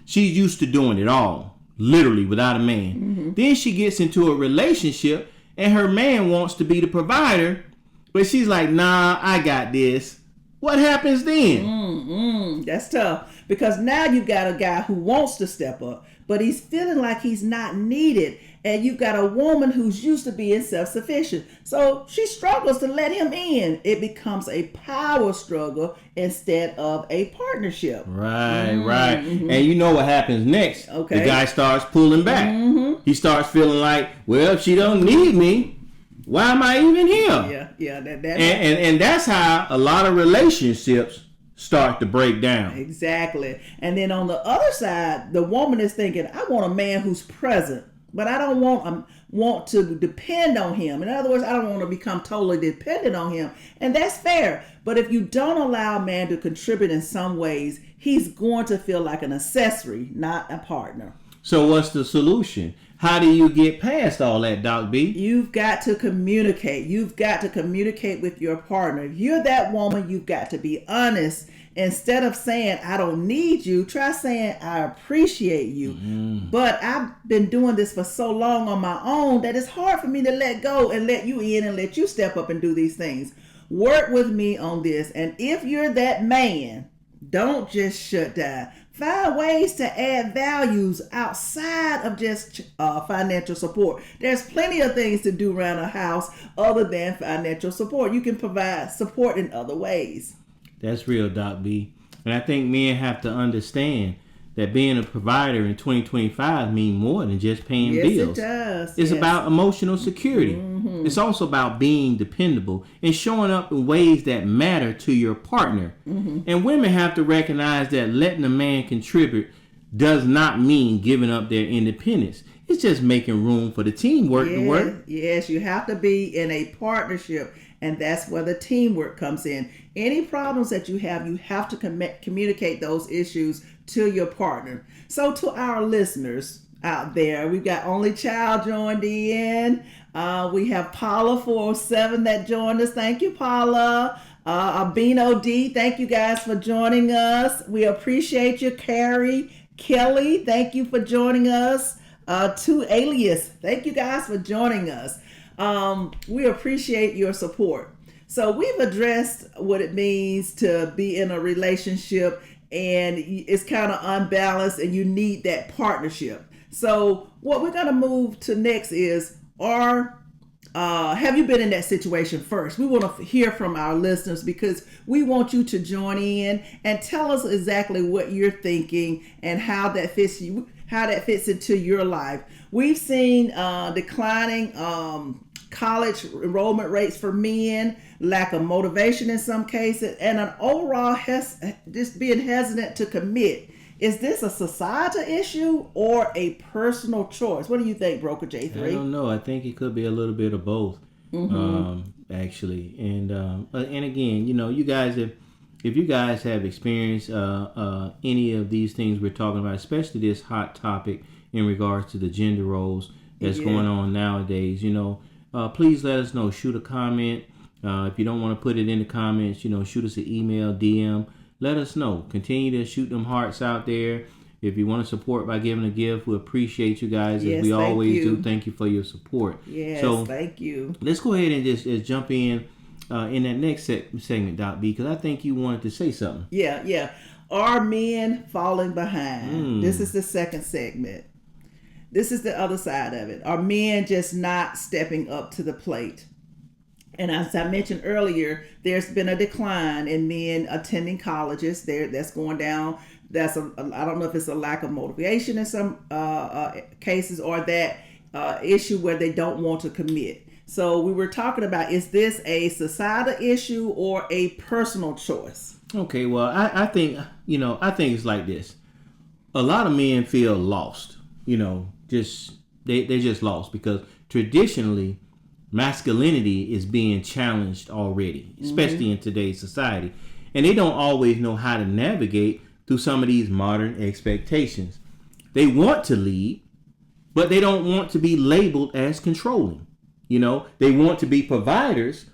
She's used to doing it all, literally without a man. Then she gets into a relationship and her man wants to be the provider, but she's like, nah, I got this. What happens then? That's tough, because now you got a guy who wants to step up, but he's feeling like he's not needed. And you've got a woman who's used to being self-sufficient. So she struggles to let him in. It becomes a power struggle instead of a partnership. Right. And you know what happens next. Okay. The guy starts pulling back. He starts feeling like, well, if she don't need me, why am I even here? Yeah. And that's how a lot of relationships start to break down. Exactly. And then on the other side, the woman is thinking, I want a man who's present, but I don't want to depend on him. In other words, I don't want to become totally dependent on him. And that's fair. But if you don't allow a man to contribute in some ways, he's going to feel like an accessory, not a partner. So what's the solution? How do you get past all that, Doc B? You've got to communicate. You've got to communicate with your partner. If you're that woman, you've got to be honest. Instead of saying, I don't need you, try saying, I appreciate you. But I've been doing this for so long on my own that it's hard for me to let go and let you in and let you step up and do these things. Work with me on this. And if you're that man, don't just shut down. Find ways to add values outside of just financial support. There's plenty of things to do around a house other than financial support. You can provide support in other ways. That's real, Doc B. And I think men have to understand that being a provider in 2025 means more than just paying bills. Yes, it does. It's about emotional security. It's also about being dependable and showing up in ways that matter to your partner. And women have to recognize that letting a man contribute does not mean giving up their independence. It's just making room for the teamwork to work. Yes, you have to be in a partnership, and that's where the teamwork comes in. Any problems that you have to communicate those issues to your partner. So to our listeners out there, we've got Only Child joined in. We have Paula 407 that joined us. Thank you, Paula. Albino D, thank you guys for joining us. We appreciate you. Carrie, Kelly, thank you for joining us. To Alias, thank you guys for joining us. We appreciate your support. So we've addressed what it means to be in a relationship and it's kind of unbalanced and you need that partnership. So what we're going to move to next is, have you been in that situation first? We want to hear from our listeners because we want you to join in and tell us exactly what you're thinking and how that fits into your life. We've seen declining college enrollment rates for men, lack of motivation in some cases, and an overall just being hesitant to commit. Is this a societal issue or a personal choice? What do you think, Broker J3? I don't know. I think it could be a little bit of both, actually. And again, you guys, if you guys have experienced any of these things we're talking about, especially this hot topic in regards to the gender roles that's going on nowadays, please let us know. Shoot a comment. If you don't want to put it in the comments, shoot us an email, DM. Let us know. Continue to shoot them hearts out there. If you want to support by giving a gift, we appreciate you guys, as we always do. Thank you for your support. Yes, thank you. Let's go ahead and just jump in that next segment, Doc B, because I think you wanted to say something. Yeah. Are men falling behind? This is the second segment. This is the other side of it. Are men just not stepping up to the plate? And as I mentioned earlier, there's been a decline in men attending colleges. That's going down. I don't know if it's a lack of motivation in some cases or that issue where they don't want to commit. So we were talking about, is this a societal issue or a personal choice? Okay, well, I think it's like this. A lot of men feel lost, they're just lost because traditionally masculinity is being challenged already, especially in today's society. And they don't always know how to navigate through some of these modern expectations. They want to lead, but they don't want to be labeled as controlling. You know, they want to be providers,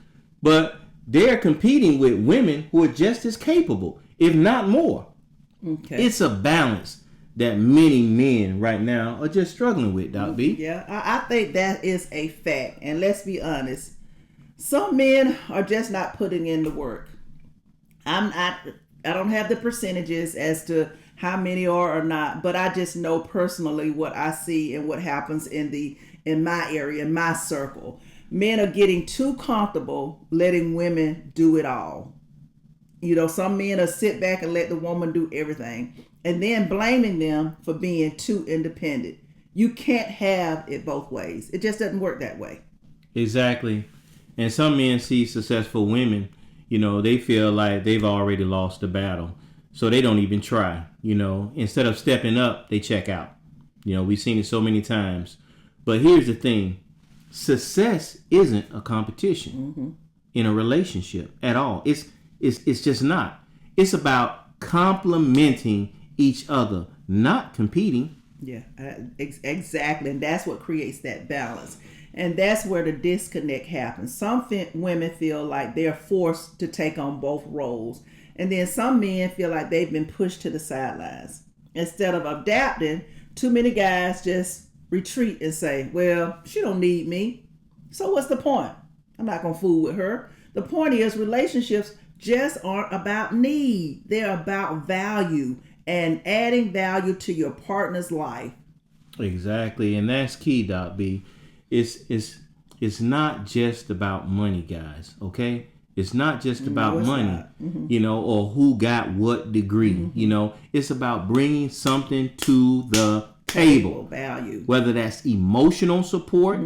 but they're competing with women who are just as capable, if not more. Okay. It's a balance that many men right now are just struggling with, Doc B. Yeah, I think that is a fact. And let's be honest, some men are just not putting in the work. I don't have the percentages as to how many are or not, but I just know personally what I see and what happens in my area, in my circle. Men are getting too comfortable letting women do it all. You know, some men will sit back and let the woman do everything and then blaming them for being too independent. You can't have it both ways. It just doesn't work that way. Exactly. And some men see successful women, you know, they feel like they've already lost the battle. So they don't even try, you know. Instead of stepping up, they check out. You know, we've seen it so many times. But here's the thing. Success isn't a competition in a relationship at all. It's just not. It's about complementing each other, not competing. Yeah, exactly. And that's what creates that balance. And that's where the disconnect happens. Some women feel like they're forced to take on both roles. And then some men feel like they've been pushed to the sidelines. Instead of adapting, too many guys just retreat and say, well, she don't need me. So what's the point? I'm not going to fool with her. The point is relationships just aren't about need. They're about value and adding value to your partner's life. Exactly. And that's key, Doc B. It's not just about money, guys. Okay? It's not just about money, you know, or who got what degree. You know, it's about bringing something to the table. Value. Whether that's emotional support,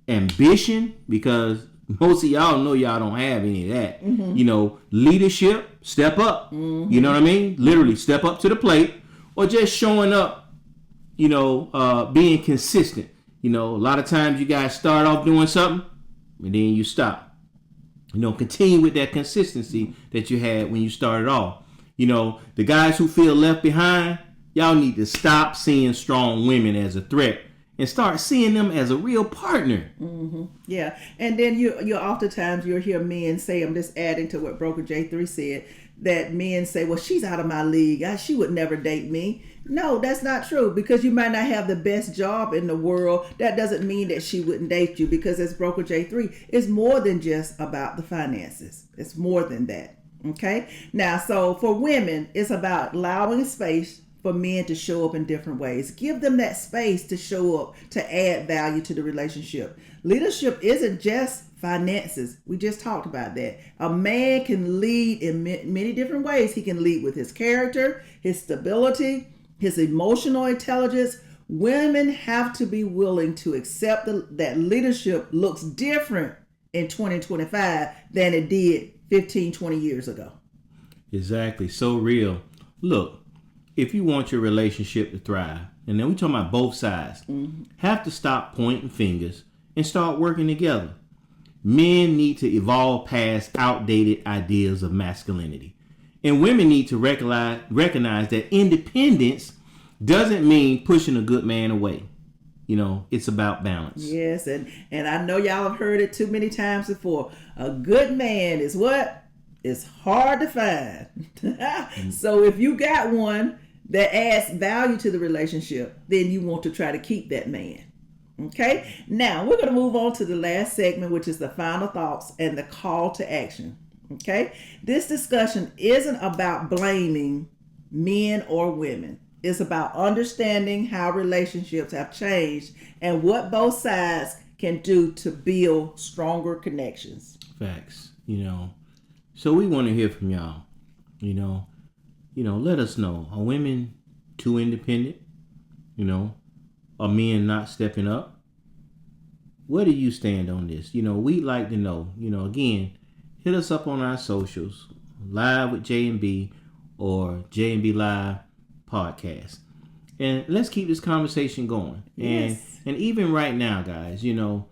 ambition, because most of y'all know y'all don't have any of that. You know, leadership, step up. You know what I mean? Literally step up to the plate, or just showing up, you know, being consistent. You know, a lot of times you guys start off doing something and then you stop. You know, continue with that consistency that you had when you started off. You know, the guys who feel left behind, y'all need to stop seeing strong women as a threat and start seeing them as a real partner. Yeah. And then you oftentimes you'll hear men say, I'm just adding to what Broker J3 said, that men say, well, she's out of my league. She would never date me. No, that's not true, because you might not have the best job in the world. That doesn't mean that she wouldn't date you, because as Broker J3, it's more than just about the finances. It's more than that. Okay. Now, so for women, it's about allowing space for men to show up in different ways. Give them that space to show up, to add value to the relationship. Leadership isn't just finances. We just talked about that. A man can lead in many different ways. He can lead with his character, his stability, his emotional intelligence. Women have to be willing to accept that leadership looks different in 2025 than it did 15, 20 years ago. Exactly. So real. Look, if you want your relationship to thrive, and then we're talking about both sides, have to stop pointing fingers and start working together. Men need to evolve past outdated ideas of masculinity. And women need to recognize that independence doesn't mean pushing a good man away. You know, it's about balance. Yes, and I know y'all have heard it too many times before. A good man is what? It's hard to find. So if you got one that adds value to the relationship, then you want to try to keep that man. Okay, now we're going to move on to the last segment, which is the final thoughts and the call to action. Okay, this discussion isn't about blaming men or women. It's about understanding how relationships have changed and what both sides can do to build stronger connections. Facts, you know. So we want to hear from y'all. You know, let us know. Are women too independent? You know, are men not stepping up? Where do you stand on this? You know, we'd like to know. You know, again, hit us up on our socials, Live with J&B or J&B Live Podcast. And let's keep this conversation going. Yes. And even right now, guys, you know,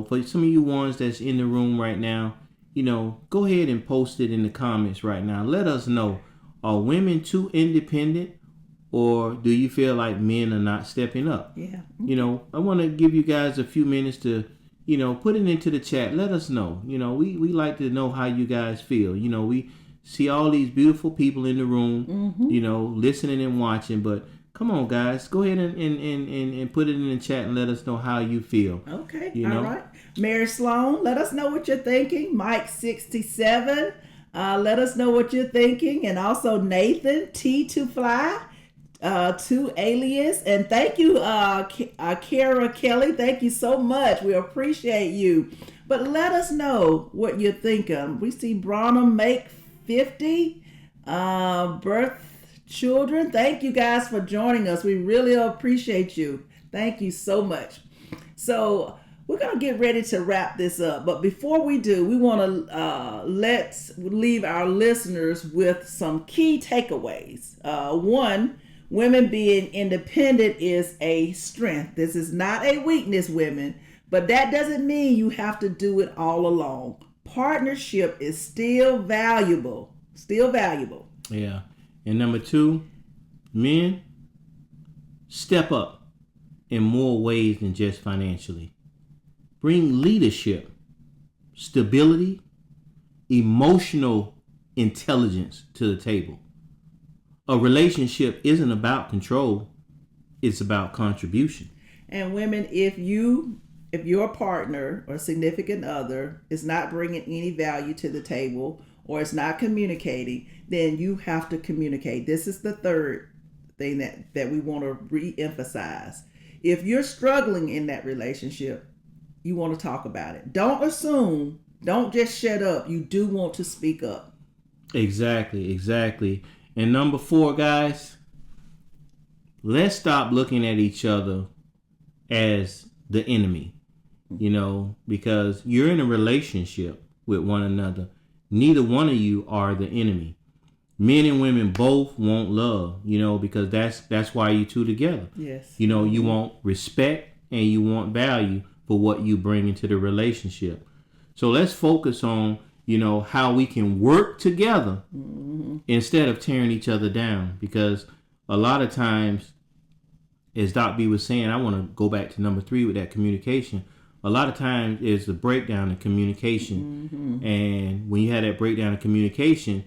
for some of you ones that's in the room right now, you know, go ahead and post it in the comments right now. Let us know, are women too independent, or do you feel like men are not stepping up? Yeah. You know, I want to give you guys a few minutes to put it into the chat. Let us know. We like to know how you guys feel. We see all these beautiful people in the room, listening and watching. But come on, guys, go ahead and put it in the chat and let us know how you feel. Okay, all right. Mary Sloan, let us know what you're thinking. Mike 67, let us know what you're thinking. And also Nathan T2Fly, 2 Alias. And thank you, Kara Kelly. Thank you so much. We appreciate you. But let us know what you're thinking. We see Branham Make 50, birth children. Thank you guys for joining us. We really appreciate you. Thank you so much. So we're going to get ready to wrap this up. But before we do, we want to leave our listeners with some key takeaways. One, women being independent is a strength. This is not a weakness, women. But that doesn't mean you have to do it all alone. Partnership is still valuable. Still valuable. Yeah. And number 2, men, step up in more ways than just financially. Bring leadership, stability, emotional intelligence to the table. A relationship isn't about control. It's about contribution. And women, if your partner or significant other is not bringing any value to the table or is not communicating, then you have to communicate. This is the third thing that we want to re-emphasize. If you're struggling in that relationship, you want to talk about it. Don't assume. Don't just shut up. You do want to speak up. Exactly. And number 4, guys, let's stop looking at each other as the enemy, because you're in a relationship with one another. Neither one of you are the enemy. Men and women both want love, because that's why you two together. Yes. You want respect and you want value for what you bring into the relationship. So let's focus on, how we can work together instead of tearing each other down. Because a lot of times, as Doc B was saying, I want to go back to number 3 with that communication. A lot of times it's a breakdown in communication. And when you have that breakdown in communication,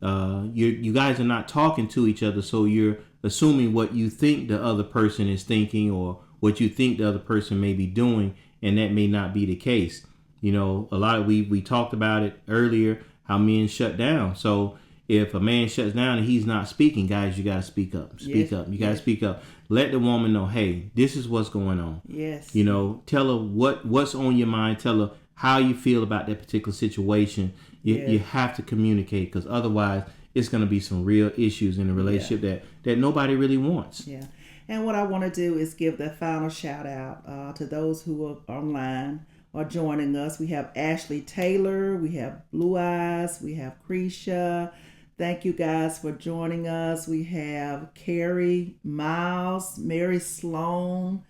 you guys are not talking to each other. So you're assuming what you think the other person is thinking or what you think the other person may be doing. And that may not be the case. A lot of we talked about it earlier, how men shut down. So if a man shuts down and he's not speaking, guys, you got to speak up. Speak up. You got to speak up. Let the woman know, hey, this is what's going on. Yes. Tell her what's on your mind. Tell her how you feel about that particular situation. You have to communicate, because otherwise it's going to be some real issues in the relationship that nobody really wants. Yeah. And what I want to do is give the final shout out to those who are online or joining us. We have Ashley Taylor, we have Blue Eyes, we have Creisha. Thank you guys for joining us. We have Carrie Miles, Mary Sloan,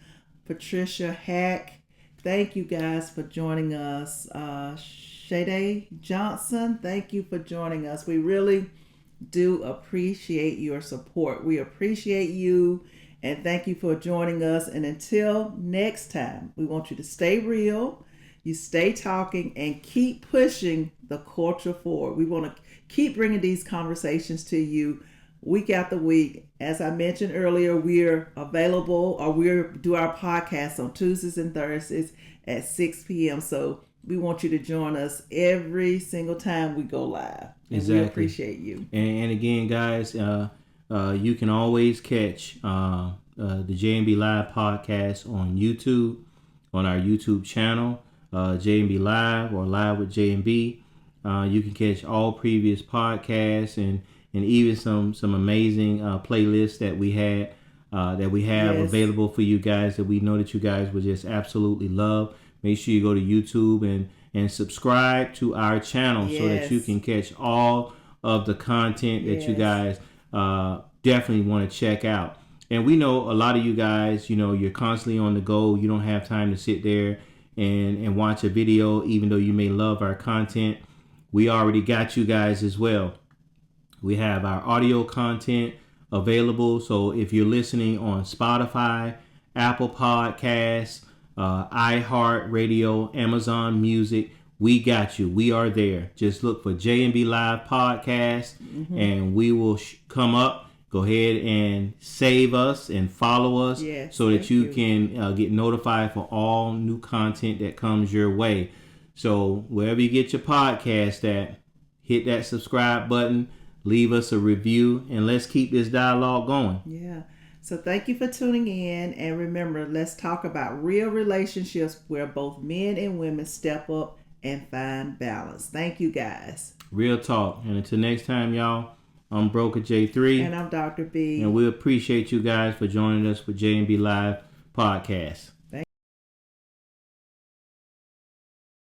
Patricia Hack. Thank you guys for joining us. Shade Johnson, thank you for joining us. We really do appreciate your support. We appreciate you. And thank you for joining us. And until next time, we want you to stay real, you stay talking, and keep pushing the culture forward. We want to keep bringing these conversations to you week after week. As I mentioned earlier, we're available, or we do our podcast on Tuesdays and Thursdays at 6 p.m. So we want you to join us every single time we go live. And we appreciate you. And again, guys, you can always catch the J&B Live Podcast on YouTube, on our YouTube channel, J&B Live or Live with J&B. You can catch all previous podcasts and even some amazing playlists that we have available for you guys that we know that you guys would just absolutely love. Make sure you go to YouTube and subscribe to our channel so that you can catch all of the content that you guys definitely want to check out. And we know a lot of you guys, you're constantly on the go. You don't have time to sit there and watch a video, even though you may love our content. We already got you guys as well. We have our audio content available. So if you're listening on Spotify, Apple Podcasts, iHeartRadio, Amazon Music. We got you. We are there. Just look for J&B Live Podcast, and we will come up. Go ahead and save us and follow us so that you can get notified for all new content that comes your way. So wherever you get your podcast at, hit that subscribe button, leave us a review, and let's keep this dialogue going. Yeah. So thank you for tuning in. And remember, let's talk about real relationships where both men and women step up and find balance. Thank you, guys. Real talk. And until next time, y'all, I'm Broker J3. And I'm Dr. B. And we appreciate you guys for joining us for J&B Live Podcast.